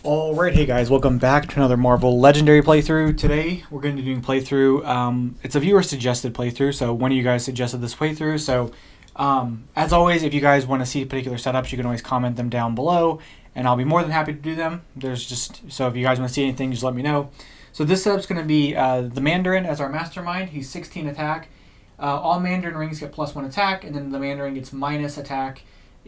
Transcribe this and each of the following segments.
Alright, hey guys, welcome back to another Mar-Vell Legendary playthrough. Today, we're going to be doing playthrough. It's a viewer-suggested playthrough, so one of you guys suggested this playthrough. So, as always, if you guys want to see particular setups, you can always comment them down below, and I'll be more than happy to do them. So if you guys want to see anything, just let me know. So this setup's going to be the Mandarin as our Mastermind. He's 16 attack. All Mandarin rings get +1 attack, and then the Mandarin gets minus attack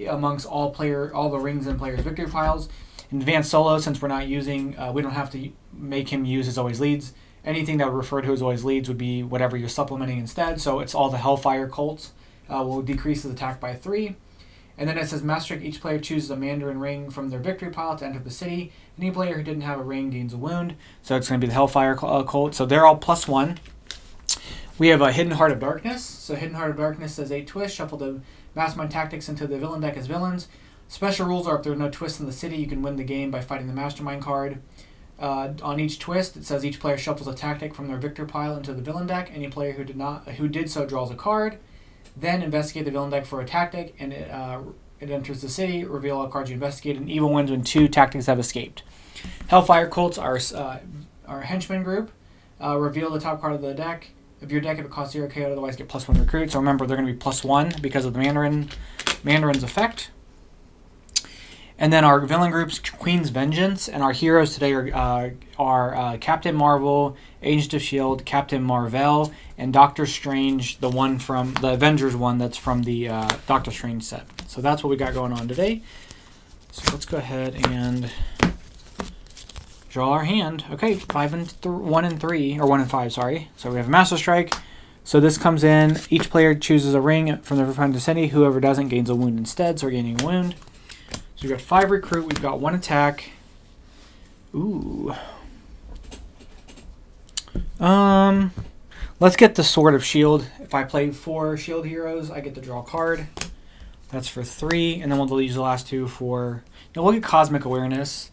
amongst all the rings in players' victory piles. In advanced solo, since we're not using, we don't have to make him use his always leads. Anything that would refer to as always leads would be whatever you're supplementing instead. So it's all the Hellfire cults will decrease his attack by 3. And then it says Master Trick, each player chooses a Mandarin ring from their victory pile to enter the city. Any player who didn't have a ring gains a wound. So it's going to be the Hellfire cult. So they're all +1. We have a Hidden Heart of Darkness. So Hidden Heart of Darkness says 8 twists. Shuffle the Mastermind tactics into the villain deck as villains. Special rules are if there are no twists in the city, you can win the game by fighting the Mastermind card. On each twist, it says each player shuffles a tactic from their victor pile into the villain deck. Any player who did so draws a card. Then investigate the villain deck for a tactic, and it enters the city. Reveal all cards you investigate, and evil wins when 2 tactics have escaped. Hellfire cults are our Henchman group. Reveal the top card of the deck. Of your deck, if it costs 0 KO, otherwise get +1 recruit. So remember, they're going to be +1 because of the Mandarin's effect. And then our villain group's Queen's Vengeance, and our heroes today are Captain Mar-Vell, Agent of S.H.I.E.L.D., Captain Mar-Vell, and Doctor Strange, the one from the Avengers one that's from the Doctor Strange set. So that's what we got going on today. So let's go ahead and draw our hand. Okay, 1 and 3, or 1 and 5, sorry. So we have Master Strike. So this comes in, each player chooses a ring from their opponent's vicinity. Whoever doesn't gains a wound instead, so we're gaining a wound. So we've got 5 recruit, we've got 1 attack. Ooh. Let's get the Sword of Shield. If I play 4 shield heroes, I get to draw a card. That's for 3, and then we'll use the last 2 for. Now look at Cosmic Awareness.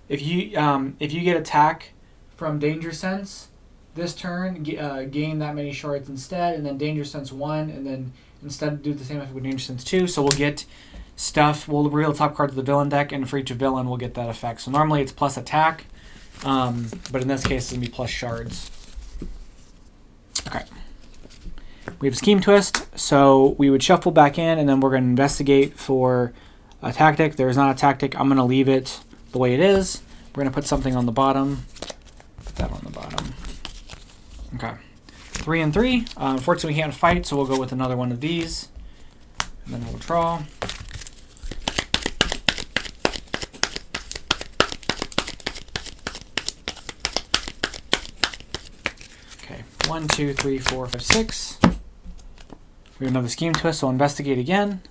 If you get attack from Danger Sense this turn, gain that many shards instead, and then Danger Sense 1, and then instead do the same effect with Danger Sense 2. So we'll get stuff. We'll reveal the top cards of the villain deck, and for each villain, we'll get that effect. So normally it's plus attack, but in this case, it's going to be plus shards. Okay. We have Scheme Twist, so we would shuffle back in, and then we're going to investigate for a tactic. There is not a tactic. I'm going to leave it the way it is. We're going to put something on the bottom. Put that on the bottom. Okay. 3 and 3. Unfortunately, we can't fight, so we'll go with another one of these. And then we'll draw. Okay, 1, 2, 3, 4, 5, 6. We have another Scheme Twist, so we'll investigate again.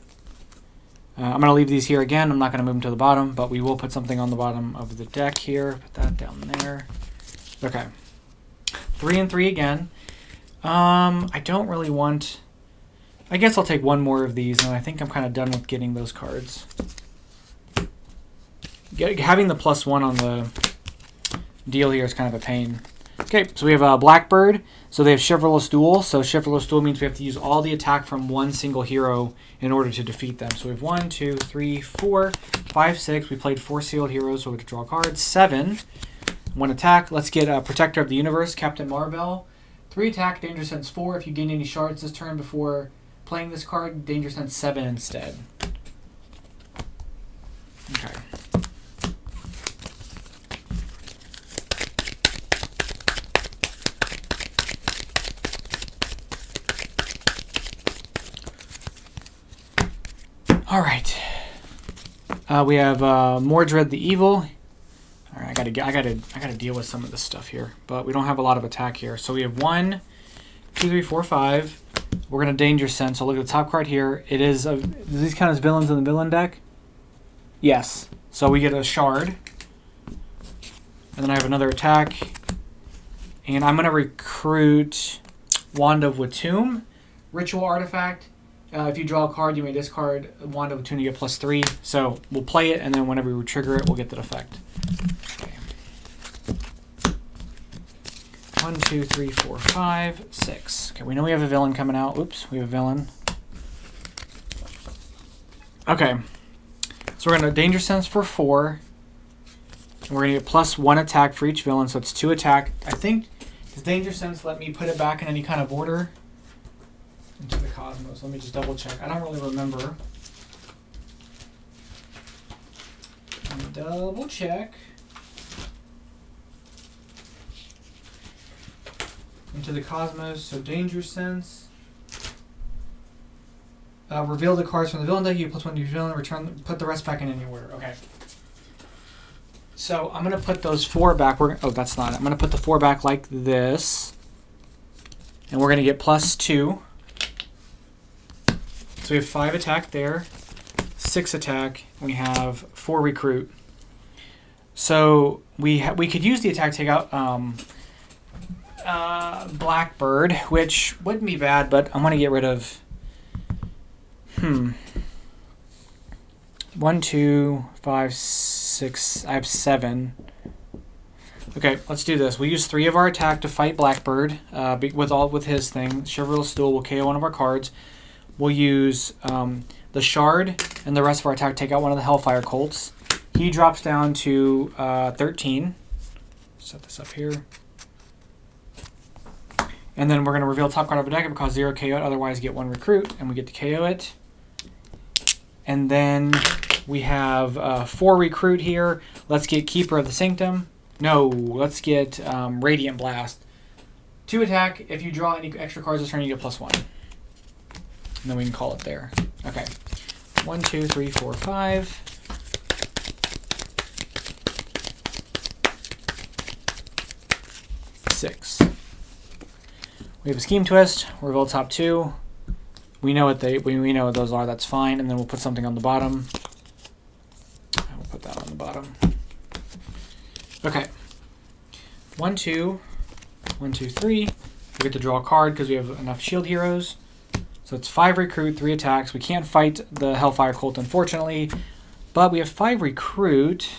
I'm going to leave these here again. I'm not going to move them to the bottom, but we will put something on the bottom of the deck here. Put that down there. Okay. 3 and 3 again. I don't really want. I guess I'll take 1 more of these, and I think I'm kind of done with getting those cards. Having the +1 on the deal here is kind of a pain. Okay, so we have a Blackbird. So they have Chivalrous Duel. So Chivalrous Duel means we have to use all the attack from one single hero in order to defeat them. So we have 1, 2, 3, 4, 5, 6. We played 4 sealed heroes, so we have to draw cards. 7. 1 attack. Let's get a Protector of the Universe, Captain Mar-Vell. 3 attack, Danger Sense 4. If you gain any shards this turn before playing this card, Danger Sense 7 instead. Okay. All right. We have Mordred the Evil. All right, I gotta deal with some of this stuff here, but we don't have a lot of attack here. So we have 1, 2, 3, 4, 5. We're gonna Danger Sense. So look at the top card here. It is. Does these count as villains in the villain deck? Yes. So we get a shard, and then I have another attack, and I'm gonna recruit Wand of Watum, Ritual Artifact. If you draw a card, you may discard Wand of Watum, you get +3. So we'll play it, and then whenever we trigger it, we'll get that effect. Okay. 1, 2, 3, 4, 5, 6. Okay, we know we have a villain coming out. Oops, we have a villain. Okay. So we're going to Danger Sense for 4. And we're going to get +1 attack for each villain, so it's 2 attack. I think, does Danger Sense let me put it back in any kind of order? Into the Cosmos. Let me just double check. I don't really remember. Let me double check. Into the Cosmos, so Danger Sense. Reveal the cards from the villain deck. You get +1 to your villain. Return. Put the rest back in any order. Okay. So I'm gonna put those 4 back. Oh, that's not it. I'm gonna put the 4 back like this, and we're gonna get +2. So we have 5 attack there, 6 attack. We have 4 recruit. So we could use the attack takeout Blackbird, which wouldn't be bad, but I want to get rid of. 1, 2, 5, 6. I have 7. Okay, let's do this. We'll use 3 of our attack to fight Blackbird with his thing. Chivalrous Duel will KO one of our cards. We'll use the Shard and the rest of our attack to take out one of the Hellfire Colts. He drops down to 13. Set this up here. And then we're going to reveal top card of a deck. It will cause 0 KO it, otherwise get 1 recruit, and we get to KO it. And then we have 4 recruit here. Let's get Keeper of the Sanctum. No, let's get Radiant Blast. 2 attack. If you draw any extra cards this turn, you get +1. And then we can call it there. Okay. 1, 2, 3, 4, 5. 6. We have a Scheme Twist. Reveal top 2. We know what we know what those are. That's fine. And then we'll put something on the bottom. We'll put that on the bottom. Okay. 1, 2. 1, 2, 3. We get to draw a card because we have enough shield heroes. So it's 5 recruit, 3 attacks. We can't fight the Hellfire Cult, unfortunately, but we have 5 recruit.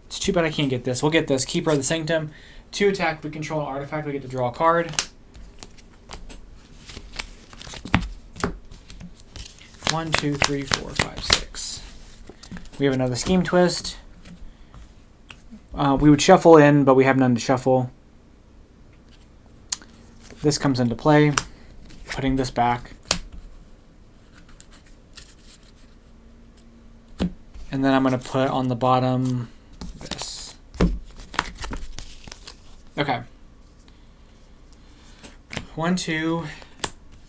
It's too bad I can't get this. We'll get this. Keeper of the Sanctum. 2 attack. We control an artifact. We get to draw a card. 1, 2, 3, 4, 5, 6. We have another Scheme Twist. We would shuffle in, but we have none to shuffle. This comes into play. Putting this back. And then I'm going to put on the bottom this. Okay. 1, 2,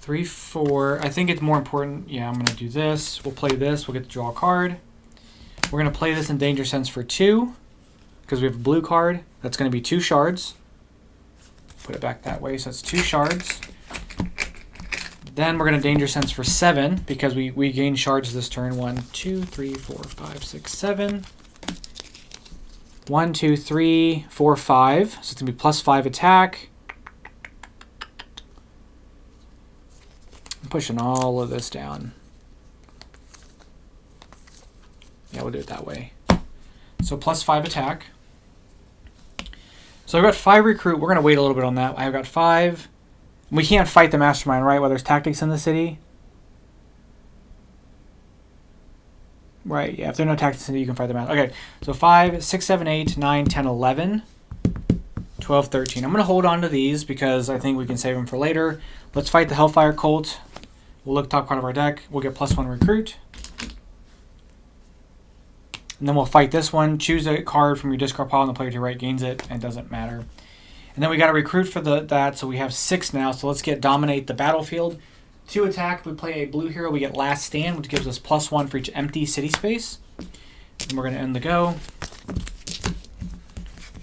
3, 4. I think it's more important. Yeah, I'm going to do this. We'll play this. We'll get to draw a card. We're going to play this in Danger Sense for 2 because we have a blue card. That's going to be 2 shards. Put it back that way. So it's 2 shards. Then we're going to Danger Sense for 7 because we gain shards this turn. 1, 2, 3, 4, 5, 6, 7. 1, 2, 3, 4, 5. So it's going to be +5 attack. I'm pushing all of this down. Yeah, we'll do it that way. So +5 attack. So I've got 5 recruit. We're going to wait a little bit on that. I've got 5. We can't fight the Mastermind, right? While there's tactics in the city. Right, yeah. If there are no tactics in the city, you can fight the Mastermind. Okay, so 5, 6, 7, 8, 9, 10, 11, 12, 13. I'm going to hold on to these because I think we can save them for later. Let's fight the Hellfire Cult. We'll look top card of our deck. We'll get +1 recruit. And then we'll fight this one. Choose a card from your discard pile and the player to your right gains it. And it doesn't matter. And then we got to recruit for that, so we have 6 now. So let's get Dominate the Battlefield. 2 attack, we play a blue hero, we get Last Stand, which gives us +1 for each empty city space. And we're going to end the go.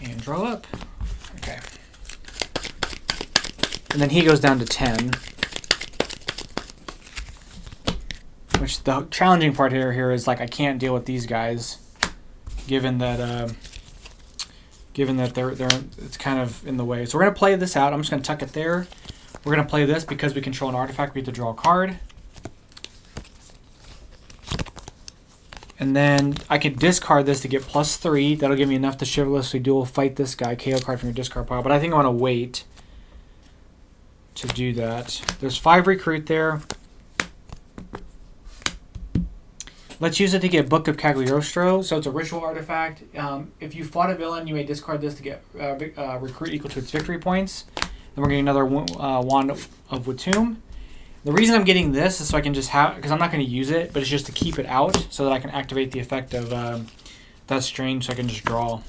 And draw up. Okay. And then he goes down to 10. Which the challenging part here is like I can't deal with these guys, given that they're it's kind of in the way. So we're going to play this out. I'm just going to tuck it there. We're going to play this because we control an artifact. We have to draw a card. And then I could discard this to get +3. That'll give me enough to Chivalrously Duel, fight this guy, KO card from your discard pile. But I think I want to wait to do that. There's 5 recruit there. Let's use it to get Book of Cagliostro. So it's a ritual artifact. If you fought a villain, you may discard this to get recruit equal to its victory points. Then we're getting another Wand of Watum. The reason I'm getting this is so I can just have, because I'm not going to use it, but it's just to keep it out so that I can activate the effect of That's Strange, so I can just draw.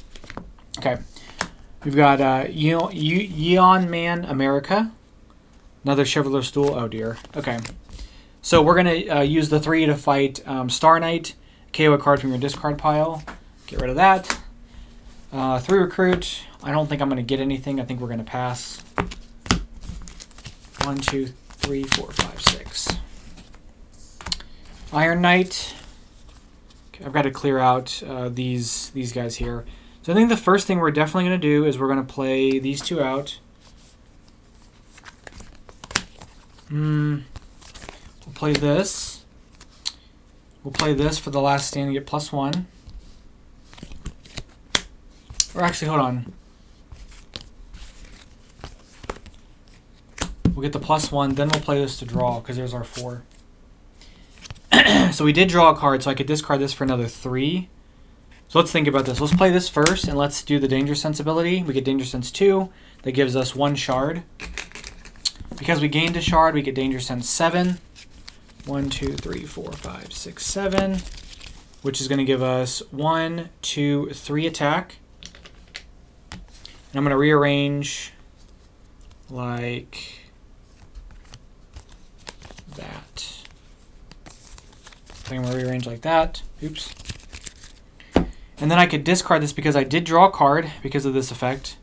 Okay. We've got Yeon Man America. Another Chevalier Stool. Oh, dear. Okay. So we're going to use the 3 to fight Star Knight. KO a card from your discard pile. Get rid of that. 3 recruit. I don't think I'm going to get anything. I think we're going to pass. 1, 2, 3, 4, 5, 6. Iron Knight. Okay, I've got to clear out these guys here. So I think the first thing we're definitely going to do is we're going to play these 2 out. We'll play this. We'll play this for the last stand to get +1. Or actually, hold on. We'll get the +1, then we'll play this to draw, because there's our 4. So we did draw a card, so I could discard this for another 3. So let's think about this. Let's play this first, and let's do the Danger Sense ability. We get Danger Sense 2. That gives us 1 shard. Because we gained a shard, we get Danger Sense 7. 1, 2, 3, 4, 5, 6, 7. Which is going to give us 1, 2, 3 attack. And I'm going to rearrange like that. I'm going to rearrange like that. Oops. And then I could discard this because I did draw a card because of this effect.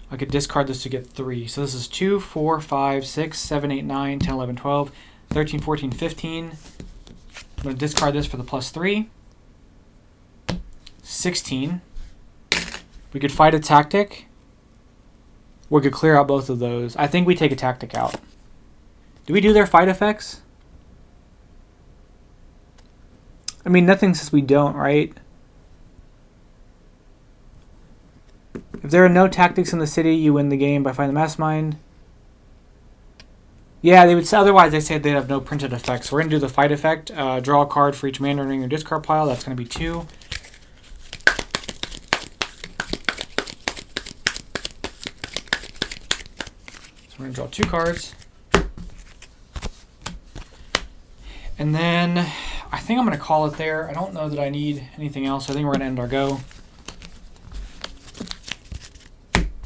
I could discard this to get 3. So this is 2, 4, 5, 6, 7, 8, 9, 10, 11, 12, 13, 14, 15. I'm going to discard this for the +3. 16. We could fight a tactic. We could clear out both of those. I think we take a tactic out. Do we do their fight effects? I mean, nothing says we don't, right? If there are no tactics in the city, you win the game by finding the Mastermind. Yeah, they would say, otherwise they said they'd have no printed effects. So we're going to do the fight effect. Draw a card for each Mandarin in your discard pile. That's going to be 2. So we're going to draw 2 cards. And then I think I'm going to call it there. I don't know that I need anything else. I think we're going to end our go.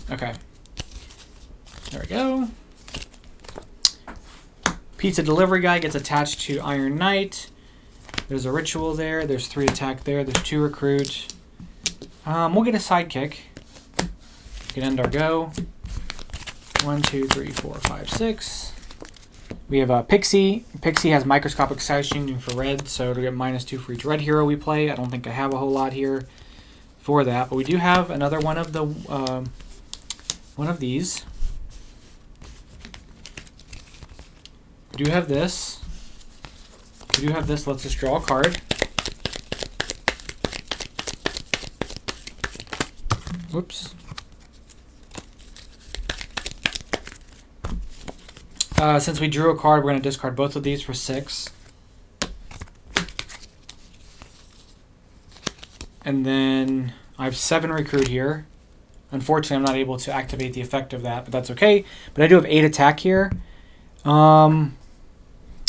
Okay. There we go. Pizza delivery guy gets attached to Iron Knight. There's a ritual there. There's 3 attack there. There's 2 recruit. We'll get a sidekick. We can end our go. 1, 2, 3, 4, 5, 6. We have a Pixie. Pixie has microscopic size changing for red, so it'll get -2 for each red hero we play. I don't think I have a whole lot here for that, but we do have another one of the one of these. We do have this. We do have this. Let's just draw a card. Whoops. Since we drew a card, we're going to discard both of these for 6. And then I have 7 recruit here. Unfortunately, I'm not able to activate the effect of that, but that's okay. But I do have 8 attack here.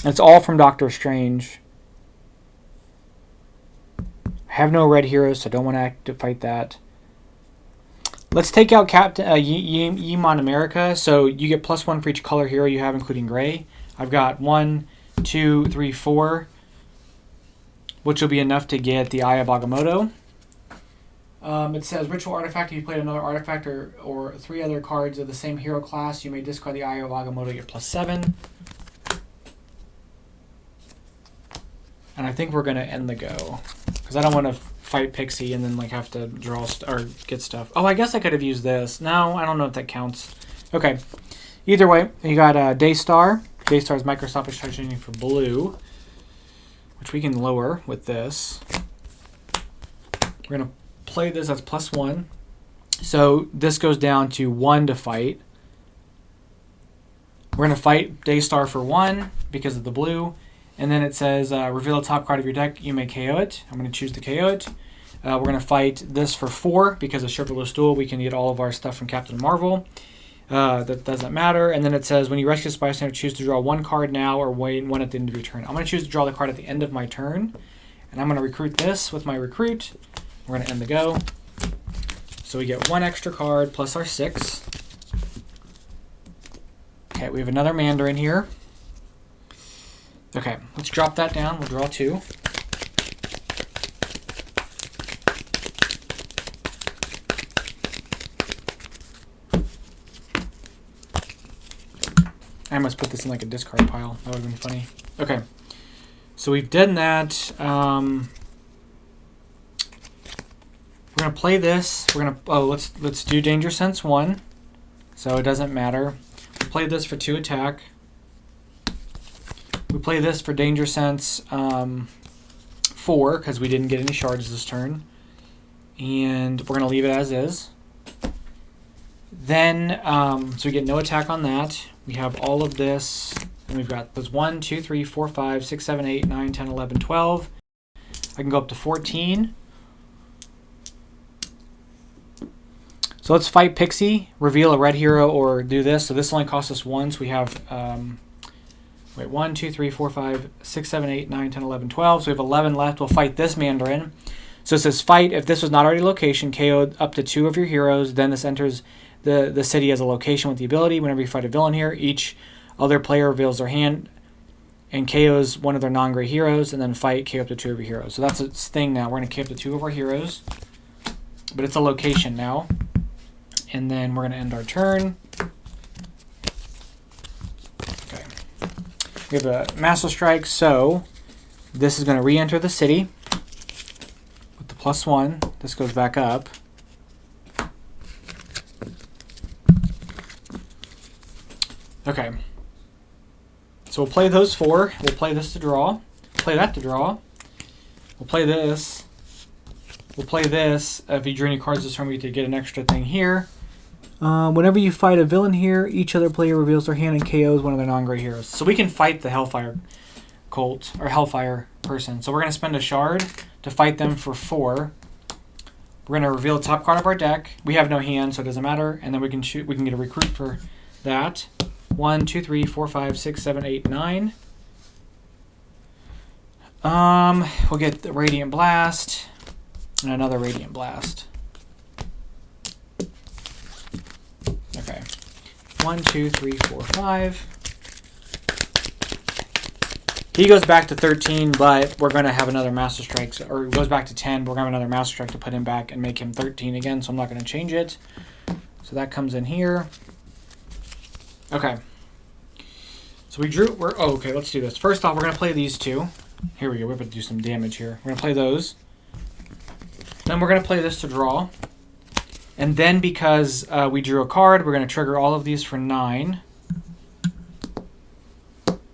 It's all from Doctor Strange. I have no red heroes, so I don't want to fight that. Let's take out Captain Yeon America. So you get +1 for each color hero you have, including gray. I've got 1, 2, 3, 4, which will be enough to get the Eye of Agamotto. It says ritual artifact. If you played another artifact or 3 other cards of the same hero class, you may discard the Eye of Agamotto to get +7. And I think we're going to end the go because I don't want to fight Pixie and then like have to draw or get stuff. Oh, I guess I could have used this. No, I don't know if that counts. Okay. Either way, you got Daystar. Daystar's microscopic size changing for blue, which we can lower with this. We're going to play this as +1. So this goes down to 1 to fight. We're going to fight Daystar for 1 because of the blue. And then it says, reveal the top card of your deck. You may KO it. I'm going to choose to KO it. We're going to fight this for 4 because of Chivalrous Duel. We can get all of our stuff from Captain Mar-Vell. That doesn't matter. And then it says, when you rescue this bystander, choose to draw 1 card now or wait 1 at the end of your turn. I'm going to choose to draw the card at the end of my turn. And I'm going to recruit this with my recruit. We're going to end the go. So we get 1 extra card plus our 6. Okay, we have another Mandarin here. Okay, let's drop that down. We'll draw 2. I must put this in like a discard pile. That would have been funny. Okay, so we've done that. We're gonna play this. We're gonna let's do Danger Sense 1, so it doesn't matter. We play this for 2 attack. We play this for Danger Sense 4 because we didn't get any shards this turn, and we're gonna leave it as is. Then so we get no attack on that. We have all of this, and we've got those 1, 2, 3, 4, 5, 6, 7, 8, 9, 10, 11, 12. I can go up to 14. So let's fight Pixie, reveal a red hero, or do this. So this only costs us 1, so we have 1, 2, 3, 4, 5, 6, 7, 8, 9, 10, 11, 12. So we have 11 left. We'll fight this Mandarin. So it says fight. If this was not already location, KO up to 2 of your heroes. Then this enters the city as a location with the ability. Whenever you fight a villain here, each other player reveals their hand and KOs one of their non-gray heroes, and then fight KO up to 2 of your heroes. So that's its thing now. We're going to KO up to 2 of our heroes. But it's a location now. And then we're going to end our turn. Okay. We have a Master Strike, so this is going to re-enter the city with the +1. This goes back up. Okay. So we'll play those 4. We'll play this to draw. Play that to draw. We'll play this. We'll play this. If you drew any cards this turn, we get to get an extra thing here. Whenever you fight a villain here, each other player reveals their hand and KOs one of their non-gray heroes. So we can fight the Hellfire cult or Hellfire person. So we're going to spend a shard to fight them for 4. We're going to reveal the top card of our deck. We have no hand, so it doesn't matter. And then we can shoot. We can get a recruit for that. 1, 2, 3, 4, 5, 6, 7, 8, 9. We'll get the Radiant Blast and another Radiant Blast. Okay. 1, 2, 3, 4, 5. He goes back to 13, but we're going to have another Master Strike. Or it goes back to 10, but we're going to have another Master Strike to put him back and make him 13 again, so I'm not going to change it. So that comes in here. Okay. So we drew... okay, let's do this. First off, we're going to play these 2. Here we go. We're about to do some damage here. We're going to play those. Then we're going to play this to draw. And then because we drew a card, we're going to trigger all of these for 9.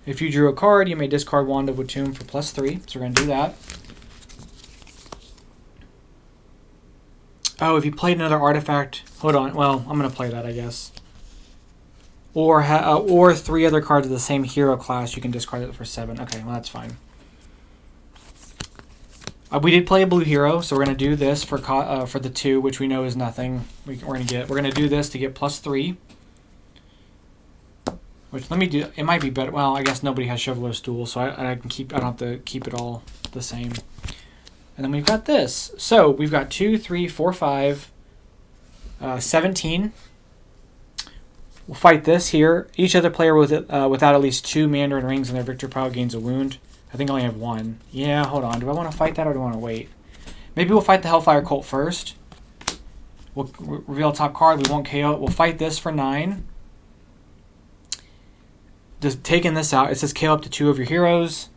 If you drew a card, you may discard Wand of Watum for +3. So we're going to do that. Oh, if you played another artifact... Hold on. Well, I'm going to play that, I guess. Or 3 other cards of the same hero class, you can discard it for 7. Okay, well, that's fine. We did play a blue hero, so we're going to do this for the 2, which we know is nothing. We're going to do this to get +3. Which, let me do... It might be better... Well, I guess nobody has Chivalrous Duel, so I can keep... I don't have to keep it all the same. And then we've got this. So, we've got 2, 3, 4, 5, 17. We'll fight this here. Each other player without at least 2 Mandarin rings in their victory pile gains a wound. I think I only have 1. Yeah, hold on. Do I want to fight that or do I want to wait? Maybe we'll fight the Hellfire cult first. We'll reveal top card. We won't KO it. We'll fight this for 9. Just taking this out, it says KO up to 2 of your heroes.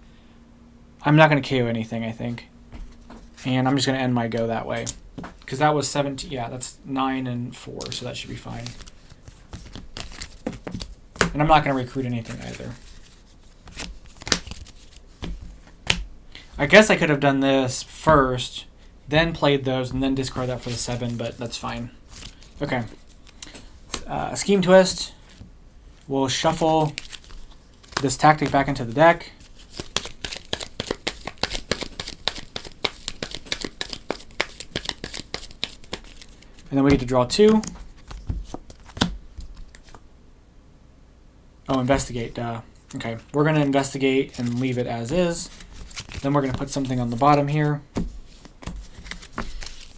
I'm not going to KO anything, I think. And I'm just going to end my go that way. Because that was 17. Yeah, that's 9 and 4, so that should be fine. And I'm not going to recruit anything either. I guess I could have done this first, then played those, and then discard that for the 7, but that's fine. Okay. Scheme Twist. We'll shuffle this tactic back into the deck. And then we get to draw 2. Oh, investigate, duh. Okay, we're going to investigate and leave it as is. Then we're going to put something on the bottom here.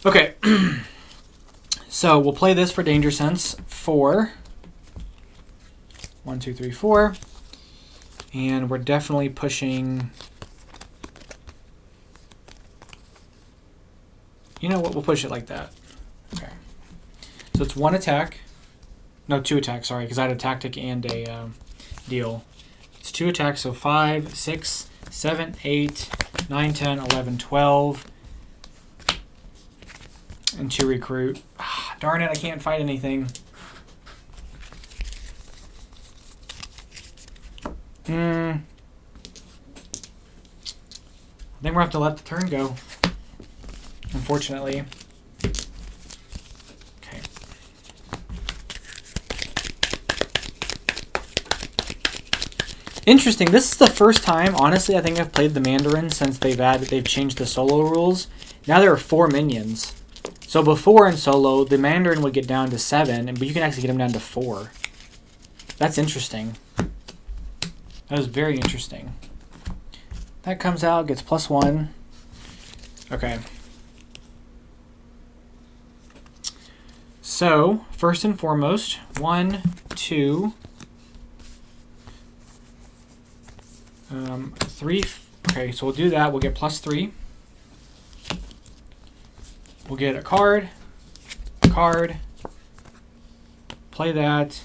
Okay, so we'll play this for Danger Sense 4. 1, 2, 3, 4. And we're definitely pushing... You know what? We'll push it like that. Okay. So it's 1 attack. No, 2 attacks, sorry, because I had a tactic and a deal. It's 2 attacks, so 5, 6, 7, 8, 9, 10, 11, 12. And 2 recruit. Ah, darn it, I can't fight anything. I think we're going to have to let the turn go. Unfortunately. Okay. Interesting. This is the first time, honestly, I think I've played the Mandarin since they've changed the solo rules. Now there are 4 minions. So before in solo, the Mandarin would get down to 7, but you can actually get him down to 4. That's interesting. That was very interesting. That comes out, gets +1. Okay. So, first and foremost, 1, 2, 3. Okay, so we'll do that. We'll get +3. We'll get a card, play that.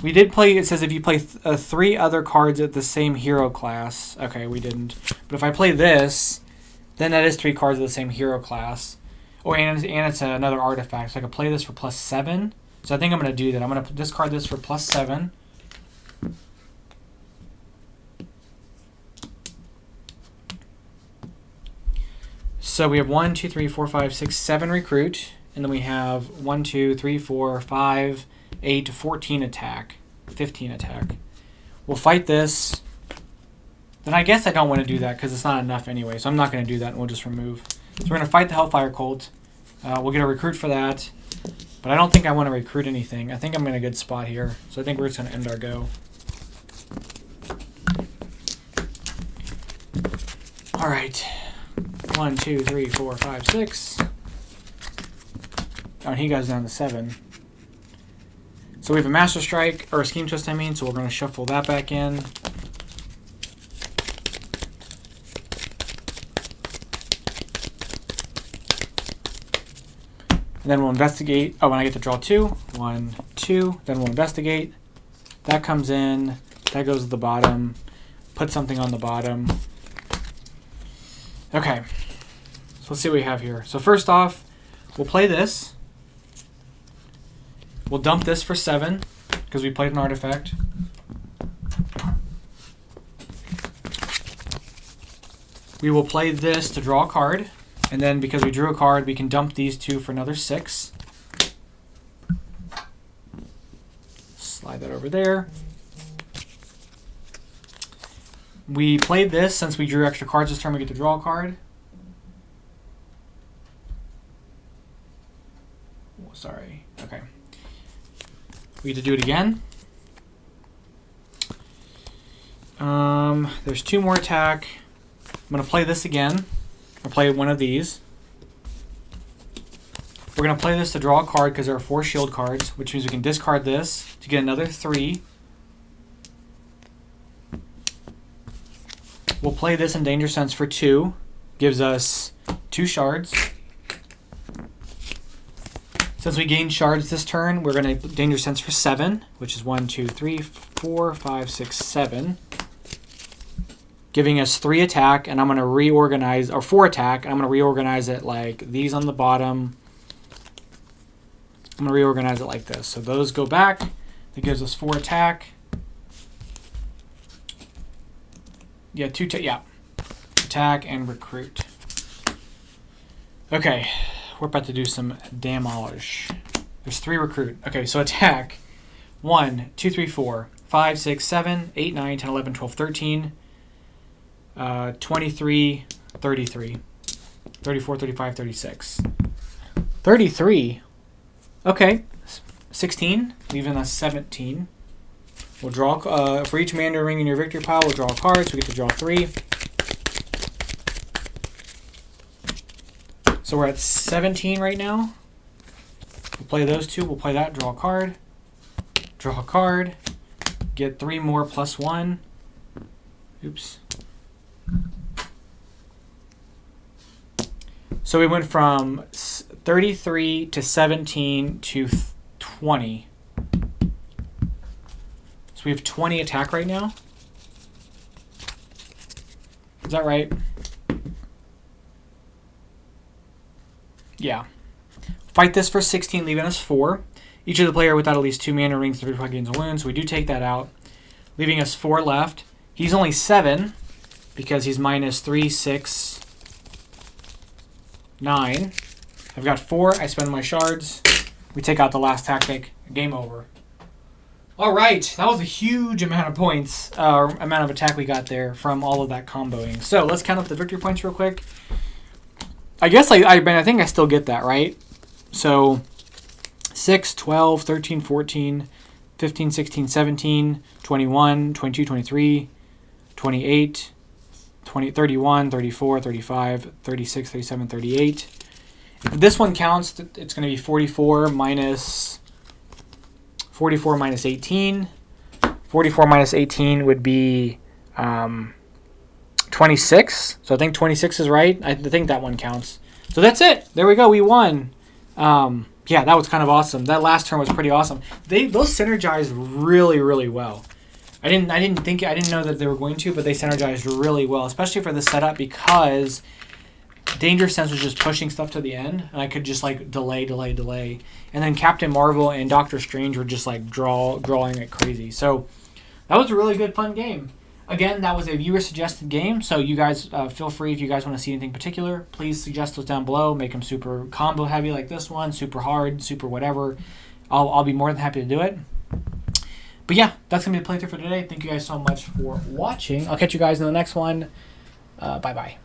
We did play, it says if you play 3 other cards at the same hero class. Okay, we didn't. But if I play this, then that is 3 cards of the same hero class. Oh, and it's another artifact. So I can play this for +7. So I think I'm going to do that. I'm going to discard this for +7. So we have 1, 2, 3, 4, 5, 6, 7 recruit. And then we have 1, 2, 3, 4, 5, 8, 14 attack. 15 attack. We'll fight this. Then I guess I don't want to do that because it's not enough anyway. So I'm not going to do that and we'll just remove. So we're going to fight the Hellfire Cult. We'll get a recruit for that. But I don't think I want to recruit anything. I think I'm in a good spot here. So I think we're just going to end our go. All right. 1, 2, 3, 4, 5, 6. Oh, and he goes down to 7. So we have a Master Strike, or a Scheme Twist, I mean, so we're going to shuffle that back in. And then we'll investigate. Oh, and I get to draw 2. 1, 2. Then we'll investigate. That comes in. That goes to the bottom. Put something on the bottom. Okay. So let's see what we have here. So first off, we'll play this. We'll dump this for 7 because we played an artifact. We will play this to draw a card. And then because we drew a card, we can dump these 2 for another 6. Slide that over there. We played this. Since we drew extra cards this turn, we get to draw a card. Oh, sorry. Okay. We get to do it again. There's 2 more attack. I'm going to play this again. I'll play one of these. We're going to play this to draw a card because there are 4 shield cards, which means we can discard this to get another 3. We'll play this in Danger Sense for 2. Gives us 2 shards. Since we gain shards this turn, we're going to Danger Sense for 7, which is 1, 2, 3, 4, 5, 6, 7. Giving us 3 attack, and I'm going to reorganize, or 4 attack, and I'm going to reorganize it like these on the bottom. I'm going to reorganize it like this. So those go back. That gives us 4 attack. Yeah, 2 attack and recruit. Okay, we're about to do some damage. There's 3 recruit. Okay, so attack. 1, 2, 3, 4, 5, 6, 7, 8, 9, 10, 11, 12, 13. 23, 33, 34, 35, 36. 33? Okay, 16, leaving us 17. We'll draw, for each Mandarin ring in your victory pile, we'll draw a card, so we get to draw 3. So we're at 17 right now. We'll play those two, we'll play that, draw a card, get 3 more plus 1. Oops. So we went from 33 to 17 to 20. So we have 20 attack right now. Is that right? Yeah. Fight this for 16, leaving us 4. Each of the player without at least 2 mana rings, 35 gains a wound, so we do take that out, leaving us 4 left. He's only 7 because he's minus 3, 6, 9. I've got 4. I spend my shards. We take out the last tactic. Game over. All right, that was a huge amount of points, amount of attack we got there from all of that comboing. So let's count up the victory points real quick. I guess I think I still get that, right? So 6, 12, 13, 14, 15, 16, 17, 21, 22, 23, 28, 20, 31, 34, 35, 36, 37, 38. If this one counts, it's going to be 44 minus 18. 44 minus 18 would be 26. So I think 26 is right. I think that one counts. So that's it. There we go. We won. Yeah, that was kind of awesome. That last turn was pretty awesome. Those synergized really, really well. I didn't know that they were going to, but they synergized really well, especially for the setup because Danger Sense was just pushing stuff to the end, and I could just like delay. And then Captain Mar-Vell and Doctor Strange were just like drawing it crazy. So that was a really good, fun game. Again, that was a viewer-suggested game, so you guys feel free if you guys want to see anything particular. Please suggest those down below. Make them super combo-heavy like this one, super hard, super whatever. I'll be more than happy to do it. But yeah, that's going to be the playthrough for today. Thank you guys so much for watching. I'll catch you guys in the next one. Bye-bye.